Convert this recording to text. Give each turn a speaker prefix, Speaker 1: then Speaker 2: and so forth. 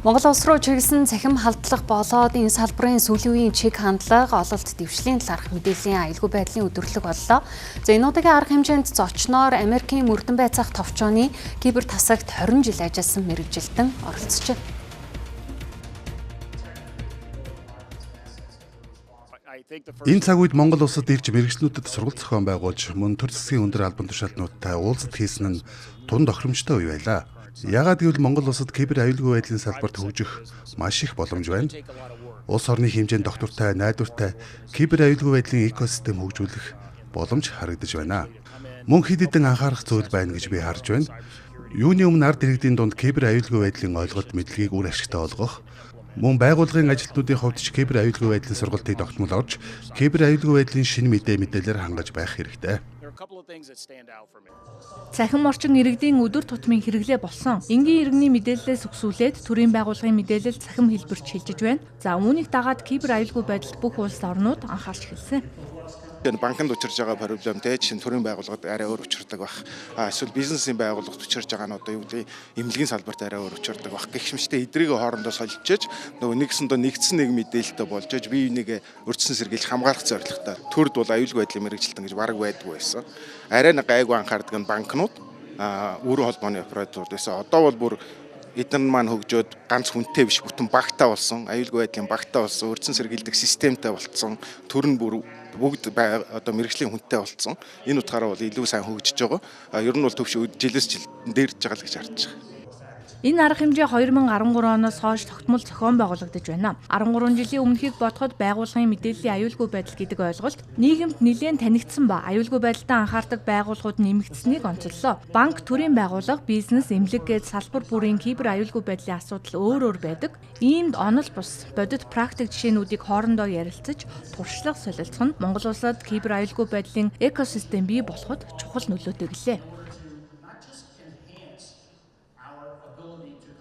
Speaker 1: Монгол улс руу чиглэсэн цахим халдлага болоод энэ салбарын сүүлийн үеийн чиг хандлага ололт дэвшлийн талаарх мэдээллийн аюулгүй байдлын өдөрлөг боллоо. За энэ удаагийн арга хэмжээнд зочноор Америкийн мөрдөн байцаах товчооны кибер тасагт 20 жил ажилласан мэргэжилтэн оролцжээ.
Speaker 2: Энэ цаг үед Монгол улсад ирж мэргэжлүүдэд сургалт зохион байгуулж, мөн төр засгийн өндөр албан тушаалтнуудтай уулзалт хийсэн нь тун тохиромжтой үе байлаа. Яагаад гэвэл Монгол улсад кибер аюулгүй байдлын салбарт хөгжих маш их боломж байна. Улс орны хэмжээнд доктортой, найдвартай кибер аюулгүй байдлын экосистем хөгжүүлэх боломж харагдаж байна. Мөн хэд хэдэн анхаарах зүйл байна гэж би харж байна. Юуны өмнө ард иргэдийн дунд кибер аюулгүй байдлын ойлголт мэдлэгийг үр ашигтай олгох, мөн байгууллагын ажилтнуудын хувьд ч кибер аюулгүй байдлын сургалтыг тогтмол орж, кибер аюулгүй байдлын шинэ мэдээлэлээр хангаж байх хэрэгтэй.
Speaker 3: Цахим орчин иргэдийн өдөр тутмын хэрэглээ болсон. Энгийн иргэний мэдээлэлээс өгсүүлээд төрийн байгууллагын мэдээлэл цахим хэлбэрт шилжиж байна. За үүнийг дагаад кибер аюулгүй байдалд бүх улс орнууд анхаарч эхэлсэн.
Speaker 4: Банкнд учирж байгаа проблемтэй чинь төрийн байгууллагад арай өөр учирдаг байх. Эсвэл бизнесийн байгууллагад учирж байгаа нь одоо юу гэдэг эмнэлгийн салбарт арай өөр учирдаг байх. Гэх юмштэй эдрийг хоорондоо солилцож нөгөө нэгсэндээ нэгдсэн нэг мэдээлэлтэй болж бие биенийг өрчсөн сэргийлж хамгаалах зорилготой. Төрд бол аюулгүй байдлын мэргэжилтэн гэж бараг байдгүй байсан. Арай нэг гайгүй анхаардаг нь банкнууд, өөрийн холбооны операторууд байсан. Одоо бол бүр эдгээр маань хөгжөөд ганц хүнтэй биш бүтэн багтаа болсон, аюулгүй байдлын багтаа болсон, өрчсөн сэргийлдэг системтэй болцсон, төр нь бүр бүгд одоо мэргэжлийн хүнтэй болцсон. Энэ утгаараа бол илүү сайн хөгжиж байгаа. Ер нь бол төвш жилээс жил дээрж байгаа л гэж харж байгаа.
Speaker 3: Энэ арга хэмжээ 2013 оноос хойш тогтмол зохион байгуулагдаж байна. 13 жилийн өмнөхийг бодоход байгууллагын мэдээллийн аюулгүй байдал гэдэг ойлголт нийгэмд нэлээд танигдсан ба аюулгүй байдалтай анхаардаг байгууллагууд нэмэгдсэнийг онцоллоо. Банк, төрийн байгууллага, бизнес, эмнэлэг гээд салбар бүрийн кибер аюулгүй байдлын асуудал өөр байдаг. Иймд онол бус бодит практик жишээнүүдийг хоорондоо ярилцаж, туршлага солилцох нь Монгол улсад кибер аюулгүй байдлын экосистем бий болоход чухал нөлөөтэй гэлээ.